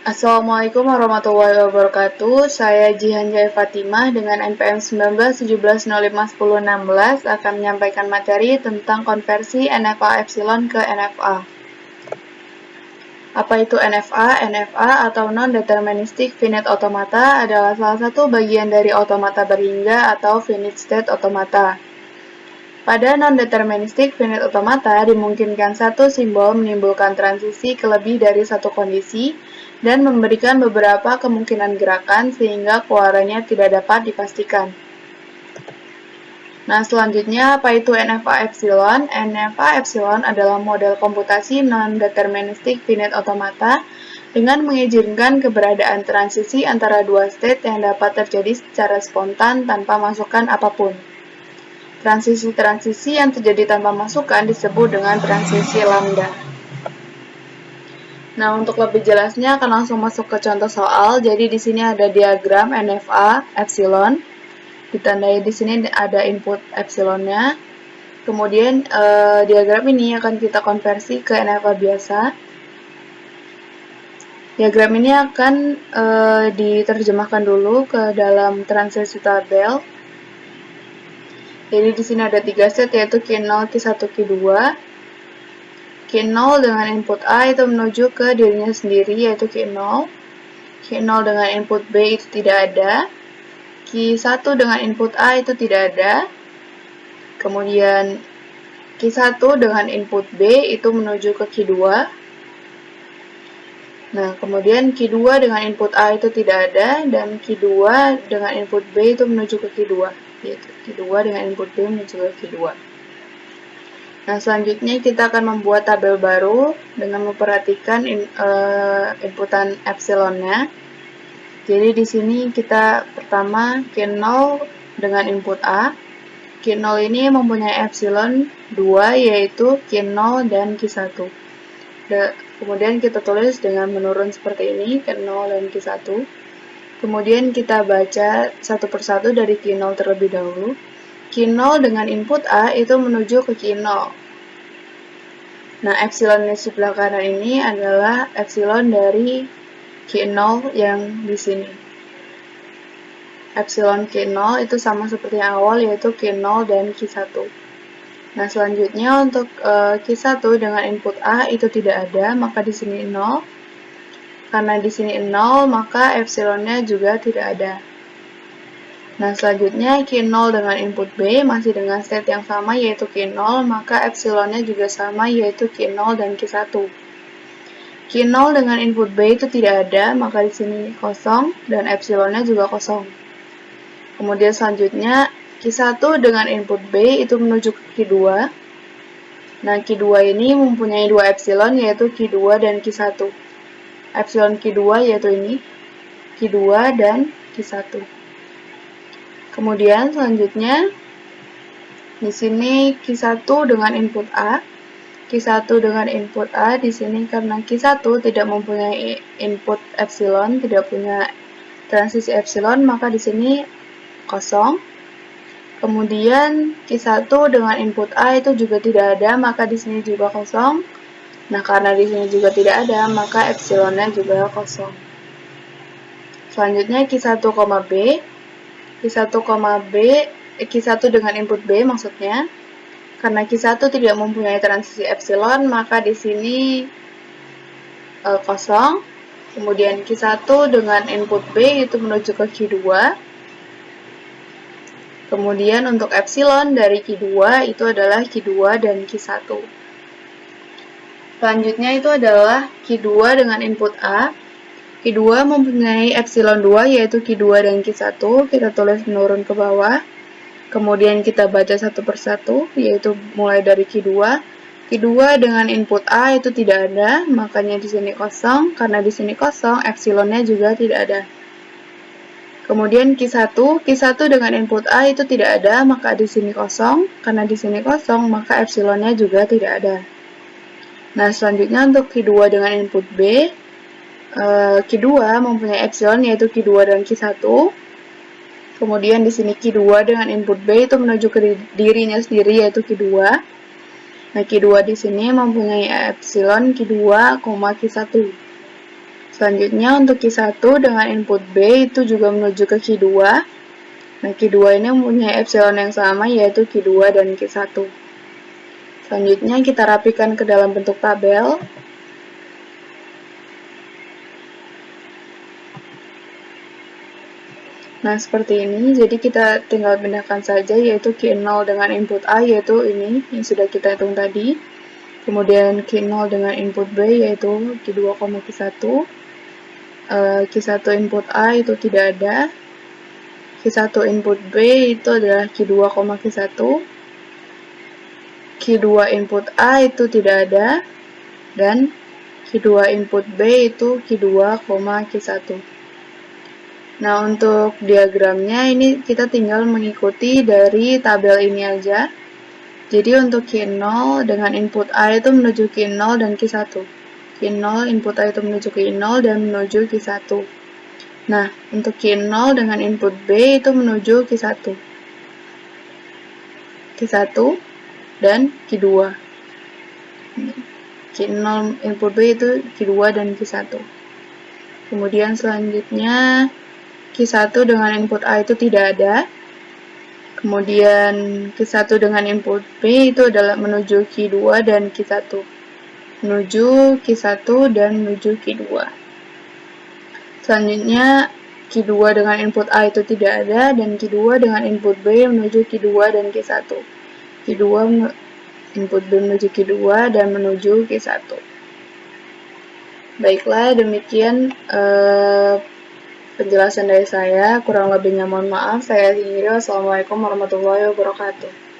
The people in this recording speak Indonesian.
Assalamualaikum warahmatullahi wabarakatuh. Saya Jihan Jaya Fatimah dengan NPM 1917051016 akan menyampaikan materi tentang konversi NFA epsilon ke NFA. Apa itu NFA? NFA atau Non-Deterministic Finite Automata adalah salah satu bagian dari automata berhingga atau finite state automata. Pada non-deterministic finite automata dimungkinkan satu simbol menimbulkan transisi ke lebih dari satu kondisi dan memberikan beberapa kemungkinan gerakan sehingga keluarannya tidak dapat dipastikan. Nah, selanjutnya apa itu NFA epsilon? NFA epsilon adalah model komputasi non-deterministic finite automata dengan mengizinkan keberadaan transisi antara dua state yang dapat terjadi secara spontan tanpa masukan apapun. Transisi-transisi yang terjadi tanpa masukan disebut dengan transisi lambda. Nah, untuk lebih jelasnya akan langsung masuk ke contoh soal. Jadi di sini ada diagram NFA epsilon. Ditandai di sini ada input epsilonnya. Kemudian diagram ini akan kita konversi ke NFA biasa. Diagram ini akan diterjemahkan dulu ke dalam transisi tabel. Jadi di sini ada 3 set yaitu Q0, Q1, Q2. Q0 dengan input A itu menuju ke dirinya sendiri yaitu Q0. Q0 dengan input B itu tidak ada. Q1 dengan input A itu tidak ada. Kemudian Q1 dengan input B itu menuju ke Q2. Nah, kemudian Q2 dengan input A itu tidak ada dan Q2 dengan input B itu menuju ke Q2. Yaitu Q2 dengan input B menuju ke Q2. Nah, selanjutnya kita akan membuat tabel baru dengan memperhatikan inputan epsilonnya. Jadi di sini kita pertama Q0 dengan input A. Q0 ini mempunyai epsilon 2 yaitu Q0 dan Q1. Kemudian kita tulis dengan menurun seperti ini, Q0 dan Q1. Kemudian kita baca satu persatu dari Q0 terlebih dahulu. Q0 dengan input A itu menuju ke Q0. Nah, epsilon di sebelah kanan ini adalah epsilon dari Q0 yang di sini. Epsilon Q0 itu sama seperti yang awal yaitu Q0 dan Q1. Nah, selanjutnya untuk Q1 dengan input A itu tidak ada, maka di sini 0. Karena di sini 0, maka epsilonnya juga tidak ada. Nah, selanjutnya Q0 dengan input B masih dengan state yang sama yaitu Q0, maka epsilonnya juga sama yaitu Q0 dan Q1. Q0 dengan input B itu tidak ada, maka di sini kosong dan epsilonnya juga kosong. Kemudian selanjutnya Q1 dengan input B itu menuju ke Q2. Nah, Q2 ini mempunyai dua epsilon yaitu Q2 dan Q1. Epsilon Q2 yaitu ini, Q2 dan Q1. Kemudian selanjutnya di sini Q1 dengan input A. Q1 dengan input A di sini karena Q1 tidak mempunyai input epsilon, tidak punya transisi epsilon, maka di sini kosong. Kemudian Q1 dengan input A itu juga tidak ada, maka di sini juga kosong. Nah, karena di sini juga tidak ada, maka epsilonnya juga kosong. Selanjutnya Q1, B. Q1 dengan input B maksudnya. Karena Q1 tidak mempunyai transisi epsilon, maka di sini kosong. Kemudian Q1 dengan input B itu menuju ke Q2. Kemudian untuk epsilon dari Q2 itu adalah Q2 dan Q1. Selanjutnya itu adalah Q2 dengan input A. Q2 mempunyai epsilon 2 yaitu Q2 dan Q1. Kita tulis menurun ke bawah. Kemudian kita baca satu persatu yaitu mulai dari Q2. Q2 dengan input A itu tidak ada, makanya di sini kosong. Karena di sini kosong, epsilonnya juga tidak ada. Kemudian Q1 dengan input A itu tidak ada, maka di sini kosong. Karena di sini kosong, maka epsilonnya juga tidak ada. Nah, selanjutnya untuk Q2 dengan input B, Q2 mempunyai epsilon yaitu Q2 dan Q1. Kemudian di sini Q2 dengan input B itu menuju ke dirinya sendiri yaitu Q2. Nah, Q2 di sini mempunyai epsilon Q2, Q1. Selanjutnya untuk Q1 dengan input B itu juga menuju ke Q2. Nah, Q2 ini mempunyai epsilon yang sama yaitu Q2 dan Q1. Selanjutnya kita rapikan ke dalam bentuk tabel. Nah, seperti ini. Jadi kita tinggal pindahkan saja yaitu Q0 dengan input A yaitu ini yang sudah kita hitung tadi. Kemudian Q0 dengan input B yaitu Q2, Q1. Q1 input A itu tidak ada. Q1 input B itu adalah Q2, Q1. Q2 input A itu tidak ada. Dan Q2 input B itu Q2, Q1. Nah, untuk diagramnya ini kita tinggal mengikuti dari tabel ini aja. Jadi untuk Q0 dengan input A itu menuju Q0 dan Q1. Q0 input A itu menuju Q0 dan menuju Q1. Nah, untuk Q0 dengan input B itu menuju Q1. Q1 dan Q2. Q0 input B itu Q2 dan Q1. Kemudian selanjutnya Q1 dengan input A itu tidak ada. Kemudian Q1 dengan input B itu adalah menuju Q2 dan Q1. Menuju Q1 dan menuju Q2. Selanjutnya Q2 dengan input A itu tidak ada dan Q2 dengan input B menuju Q2 dan Q1. Q2 input B menuju Q2 dan menuju Q1. Baiklah, demikian penjelasan dari saya. Kurang lebihnya mohon maaf. Saya akhiri. Wassalamualaikum warahmatullahi wabarakatuh.